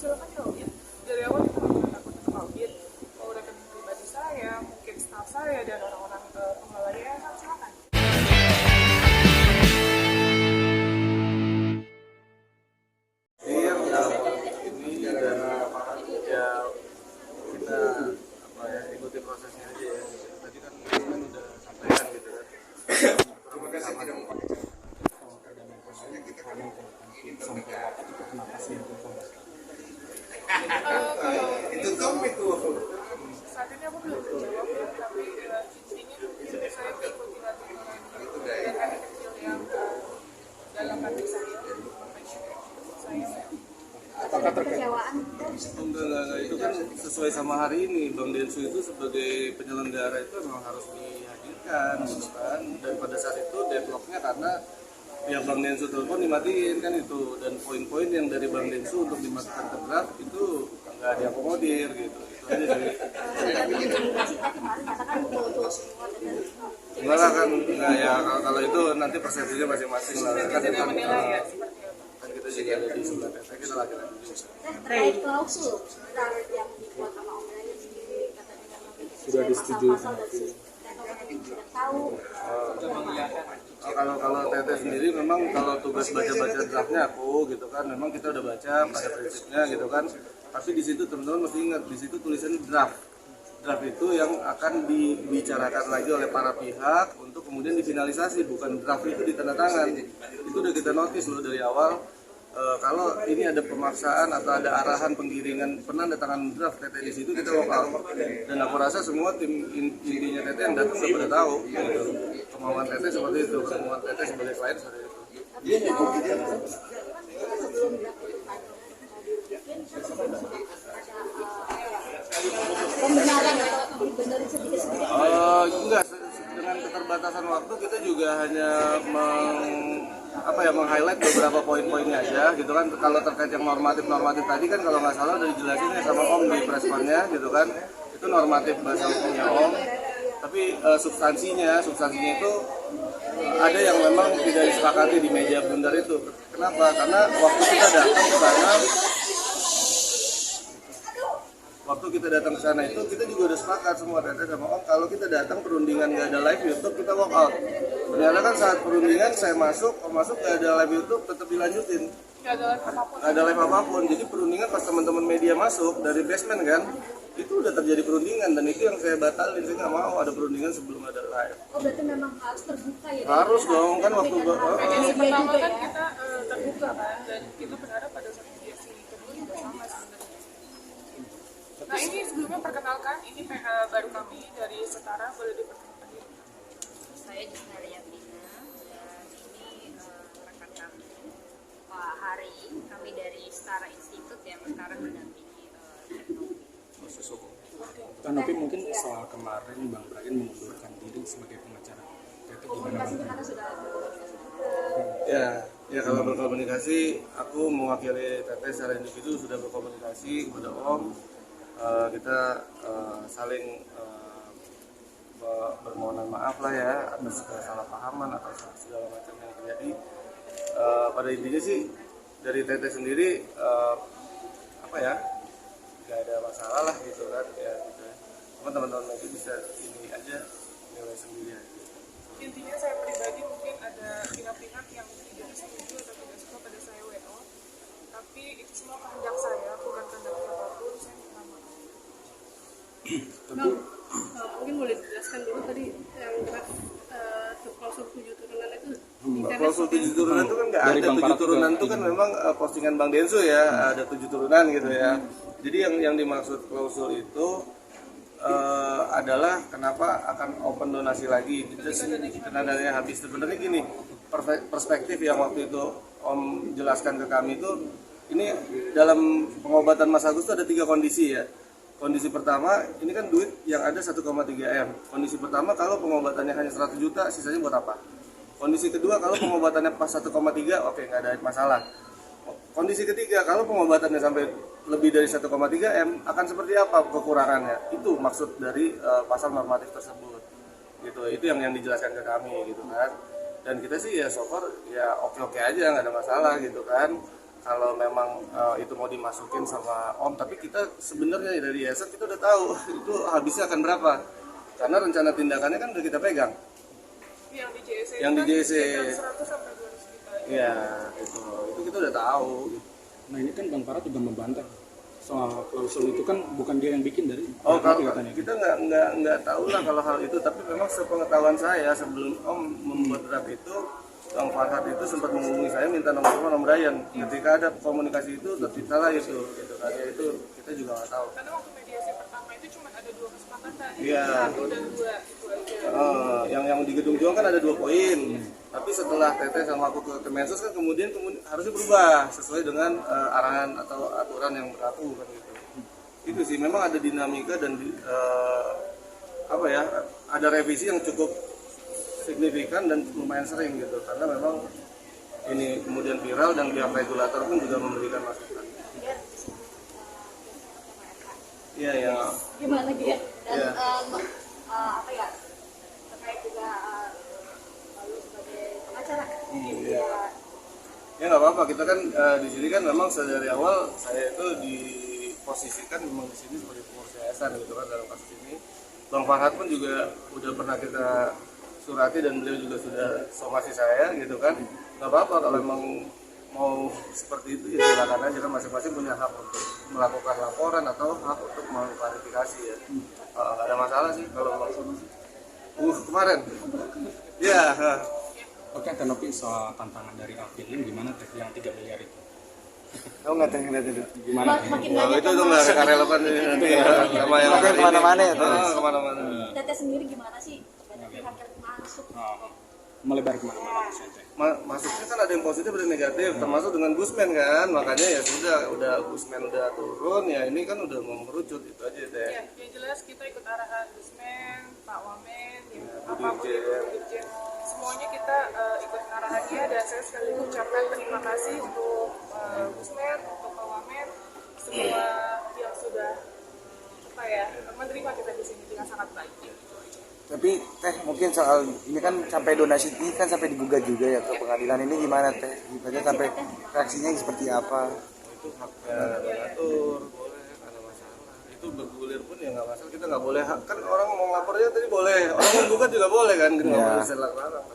silakan diaudit. Dari awal kita nggak pernah takut untuk audit. Mau rekening pribadi saya, mungkin staf saya dan orang-orang pengelola yayasan, silakan. Ini dana ya kita ikuti prosesnya aja ya. Tadi kan udah sampaikan gitu kan. Terima kasih Saat ini aku belum menjawab ya, tapi intinya mungkin saya mengikuti aturan dan anak kecil yang dalam batik saya. apakah kekecewaan? Enggak, itu kan sesuai sama hari ini. Bang Densu itu sebagai penyelenggara itu memang harus dihadirkan gitu kan. Dan pada saat itu deadlocknya karena pihak Bang Densu telepon dimatiin kan itu, dan poin-poin yang dari Bang Densu untuk dimasukkan ke draft itu nggak diakomodir gitu. Itu aja sih. Enggak lah kan, nggak ya kalau itu nanti persepsinya masing-masing lah. Kan kita juga ada di sebelah kita lagi-lagi. Terkait klausul yang dibuat sama Om Brian sendiri, katanya sudah disetujui. tidak tahu. Kalau Teteh sendiri memang kalau tugas baca-baca draftnya aku gitu kan, memang kita udah baca pada prinsipnya gitu kan. Tapi di situ teman-teman mesti ingat, di situ tulisannya draft. Draft itu yang akan dibicarakan lagi oleh para pihak untuk kemudian difinalisasi, bukan draft itu ditandatangan. Itu udah kita notice loh dari awal. Kalau ini ada pemaksaan atau ada arahan penggiringan penandatangan draft Teteh di situ, kita lokal. Dan aku rasa semua tim intinya Teteh yang datang sudah pada tahu gitu. Kemauan Teteh seperti itu, kemauan Teteh sebagai klien seperti itu. Enggak, dengan keterbatasan waktu kita juga hanya meng-highlight beberapa poin-poinnya aja gitu kan. Kalau terkait yang normatif tadi kan kalau nggak salah udah dijelasin ya sama Om di press-connya gitu kan, itu normatif bahasa hukumnya Om. Tapi substansinya itu ada yang memang tidak disepakati di meja bundar itu. Kenapa? Karena waktu kita datang ke sana itu kita juga udah sepakat semua Teteh sama Om, kalau kita datang perundingan nggak ada live YouTube kita walk out. Ternyata kan saat perundingan saya masuk nggak ada live YouTube, tetap dilanjutin. Nggak ada live apapun. Jadi perundingan pas teman-teman media masuk dari basement kan, itu udah terjadi perundingan dan itu yang saya batalin. Saya nggak mau ada perundingan sebelum ada live. Oh berarti memang harus terbuka ya? Harus dong kan waktu Jadi pertama kan kita terbuka kan, dan kita berharap pada saat mediasi kedua juga sama sebenarnya. Nah ini sebelumnya perkenalkan, ini baru kami dari Setara, boleh diperkenalkan diri? Saya Jusnaria Tina dan ini rekan kami Pak Hari, kami dari Setara Institute yang sekarang mendampingi proses hukum. Tapi mungkin soal kemarin Bang Brian mengundurkan diri sebagai pengacara, itu gimana? karena sudah berkomunikasi. Ya kalau berkomunikasi, aku mewakili Teteh secara individu sudah berkomunikasi kepada Om. Kita saling bermohonan maaf lah ya atas kesalahpahaman atau segala macam yang terjadi. Pada intinya sih dari Teteh sendiri nggak ada masalah lah gitu kan ya gitu. Cuma teman-teman lagi bisa ini aja nilai sendiri aja. Intinya saya pribadi mungkin ada pihak-pihak yang tidak setuju atau tidak suka pada saya WO, tapi itu semua kehendak saya, bukan kehendak siapapun. Saya minta maaf. Bang, mungkin boleh dijelaskan dulu tadi yang draft klausul 7 turunan itu. Klausul 7 turunan itu kan nggak ada. 7 turunan itu kan memang postingan Bang Densu ya, ada 7 turunan gitu ya. Jadi yang dimaksud klausul itu adalah kenapa akan open donasi lagi. Karena dananya habis. Sebenarnya gini, perspektif yang waktu itu Om jelaskan ke kami itu, ini dalam pengobatan Mas Agus itu ada 3 kondisi ya. Kondisi pertama, ini kan duit yang ada 1,3 M. Kondisi pertama, kalau pengobatannya hanya 100 juta, sisanya buat apa? Kondisi kedua, kalau pengobatannya pas 1,3, oke, nggak ada masalah. Kondisi ketiga, kalau pengobatannya sampai lebih dari 1,3 M, akan seperti apa kekurangannya? Itu maksud dari pasal normatif tersebut. Gitu, itu yang dijelaskan ke kami gitu kan. Dan kita sih ya so far ya oke-oke aja, nggak ada masalah gitu kan. kalau memang itu mau dimasukin sama Om, tapi kita sebenarnya dari yayasan kita udah tahu itu habisnya akan berapa, karena rencana tindakannya kan udah kita pegang. Yang di JSC Yang di JSC. sekitar 100 sampai 200 juta. Iya, itu kita udah tahu. Nah ini kan Bang Farad juga membantah soal klausul itu kan bukan dia yang bikin dari Oh, pihak kalau katanya. kita nggak tahu lah kalau hal itu, tapi memang sepengetahuan saya sebelum Om membuat draft itu, Bang Farhad itu sempat menghubungi saya minta nomor telepon Om Brian. Ketika ada komunikasi itu terciptalah itu, gitu kan. Ya itu kita juga nggak tahu. Karena waktu mediasi pertama itu cuma ada 2 kesepakatan, Iya. 1 dan 2 itu aja. Yang di Gedung Juang kan ada 2 poin, tapi setelah Teteh sama aku ke Kemensos kan kemudian harusnya berubah sesuai dengan arahan atau aturan yang berlaku kan gitu. Itu sih memang ada dinamika dan ada revisi yang cukup signifikan dan lumayan sering gitu, karena memang ini kemudian viral dan pihak regulator pun juga memberikan masukan. Iya ya. Gimana gitu? Dan Iya. apa ya? Terkait juga lalu sebagai pengacara. Iya. Ya nggak apa-apa, kita kan di sini kan memang dari awal saya itu diposisikan memang di sini sebagai pengurus yayasan gitu kan dalam kasus ini. Bang Farhad pun juga udah pernah kita surati dan beliau juga sudah somasi saya gitu kan. Nggak apa-apa kalau memang mau seperti itu ya silakan aja, kan masing-masing punya hak untuk melakukan laporan atau hak untuk mengklarifikasi ya. Nggak ada masalah sih kalau kemarin. Ya. Oke, Tenopi, soal tantangan dari Alvin gimana teh yang 3 miliar itu? Oh nggak tahu itu. Gimana? Makin Nah, banyak itu tuh nggak relevan nanti ya sama yang hari ini. Kemana-mana ya, tuh. Kemana-mana. Teteh sendiri gimana sih? Banyak pihak yang masuk. Melebar kemana-mana maksudnya teh. Masuknya kan ada yang positif ada yang negatif, termasuk dengan Gusmen kan, makanya ya sudah udah Gusmen udah turun ya ini kan udah mau merucut itu aja deh. Ya, yang jelas kita ikut arahan Gusmen, Pak Wamen, Ya, apapun Bu itu, Dirjen. Semuanya kita ikut arahannya, dan saya sekali lagi ucapkan terima kasih untuk Gusmen, untuk Pak Wamen, semua yang sudah menerima kita di sini dengan sangat baik. Tapi Teh mungkin soal ini kan sampai donasi ini kan sampai digugat juga ya ke pengadilan, ini gimana Teh? Gimana sampai reaksinya seperti apa? Itu haknya donatur, boleh nggak ada masalah. Itu bergulir pun ya nggak masalah, kita nggak boleh kan orang mau ngelapornya tadi boleh, orang mau gugat juga boleh kan, kita nggak Ya. boleh larang.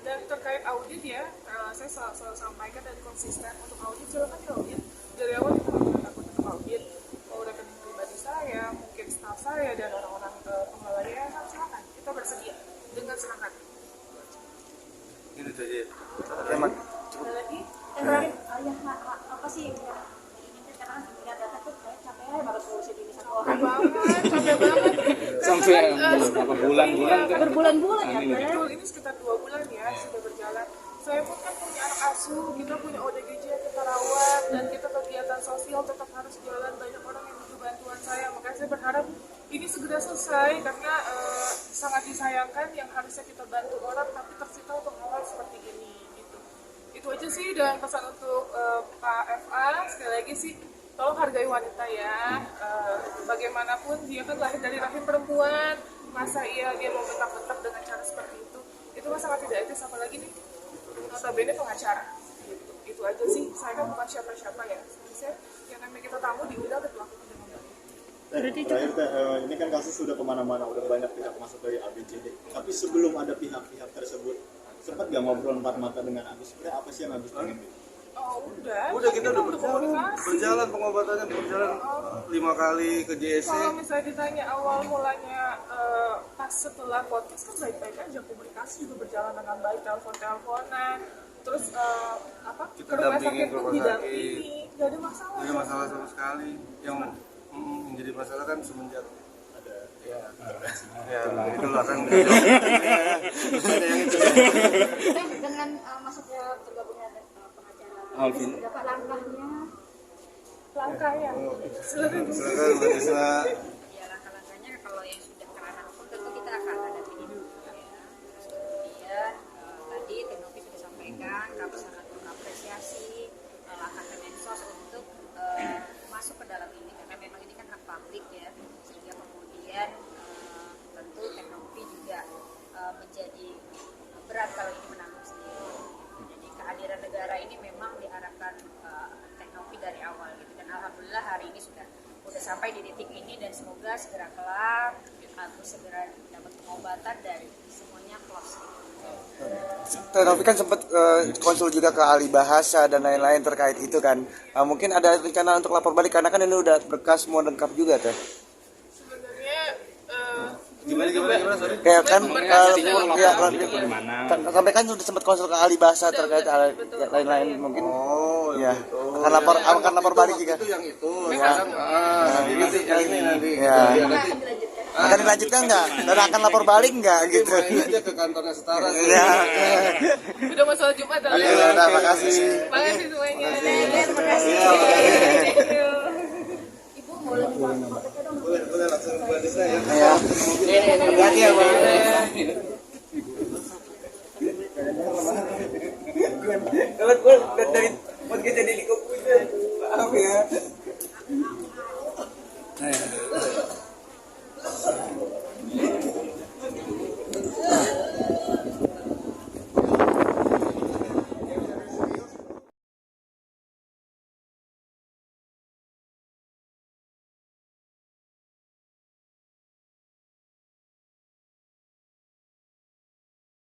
Dan terkait audit ya, saya selalu sampaikan dan konsisten untuk audit, silakan diaudit. Dari awal kita nggak pernah takut untuk audit. Mau rekening pribadi saya, mungkin staf saya dan orang-orang pengelola yayasan, silakan. Kita bersedia dengan senang hati. Ini tuh aja. Emang Ada lagi? Terakhir, apa sih yang diinginkan, karena melihat data tuh kayak capek banget ngurusin ini satu orang. Capek banget. Sampai Karena kan, berapa bulan-bulan iya, kan? Berbulan-bulan ya, Teh. betul, ini sekitar 2 bulan ya sudah berjalan. Saya pun kan punya anak asuh, kita punya ODGJ yang kita rawat, dan kita kegiatan sosial tetap harus jalan. Banyak orang yang butuh bantuan saya, makanya saya berharap ini segera selesai, karena sangat disayangkan yang harusnya kita bantu orang tapi tersita untuk hal seperti ini gitu. Itu aja sih, dan pesan untuk Pak FA sekali lagi sih, tolong hargai wanita ya. Bagaimanapun dia kan lahir dari rahim perempuan, masa dia mau bentak-bentak dengan cara seperti itu mah sangat tidak etis, apalagi nih notabene pengacara gitu. Itu aja sih, saya kan bukan siapa-siapa ya, saya yang namanya kita tamu diundang dan melakukan dengan baik. Terakhir Teh, ini kan kasus sudah kemana-mana, udah banyak pihak masuk dari ABCD. Tapi sebelum ada pihak-pihak tersebut, sempat gak ngobrol empat mata dengan Agus? Sebenarnya apa sih yang Agus pengen? Oh udah Kita udah komunikasi. berjalan pengobatannya berjalan 5 kali ke JSC. Kalau misalnya ditanya awal mulanya pas setelah podcast kan baik-baik aja, komunikasi juga berjalan dengan baik, telepon-teleponan, terus Kita ke rumah dampingin sakit ke pun rumah didampingi, nggak ada masalah. Tidak ada masalah sama sekali. Yang menjadi masalah kan semenjak ada itulah kan. Ada yang itu. Teh, dengan masuknya bergabungnya pengacara Alvin. berapa langkahnya? Langkah ya. Silakan Mbak Tisna. Ya, langkah-langkahnya kalau yang sudah ke ranah hukum tentu kita akan hadapi dulu ya. Terus kemudian tadi Tenopi sudah sampaikan kami sangat mengapresiasi langkah Kemensos untuk masuk ke dalam ini, karena memang ini kan hak publik ya, sehingga kemudian tentu Tenopi juga menjadi berat kalau ini menanggung sendiri. Jadi kehadiran negara ini memang diharapkan sampai di titik ini dan semoga segera kelar, aku segera dapat pengobatan dan semuanya close. Teh Novi kan sempat konsul juga ke ahli bahasa dan lain-lain terkait itu kan. Mungkin ada rencana untuk lapor balik karena kan ini udah berkas semua lengkap juga teh. Sebenarnya Gimana, sorry? Kayak kan ya, Gimana? sampai kan sudah sempat konsul ke ahli bahasa terkait lain-lain mungkin. Oh, Ya, gitu. akan lapor balik Waktu juga. itu yang itu. Sekarang nanti yang ini nanti. Ya. Nanti Akan dilanjutkan nggak? Dan akan lapor balik nggak gitu? main aja ke kantornya Setara. Ya. udah masalah Jumat Oke, terima kasih. Makasih semuanya. Terima kasih. Thank you. Ibu mau lagi Boleh langsung buat desa ya. Ya. Hati-hati ya, Bang. Dari podcast jadi kopi. Maaf ya.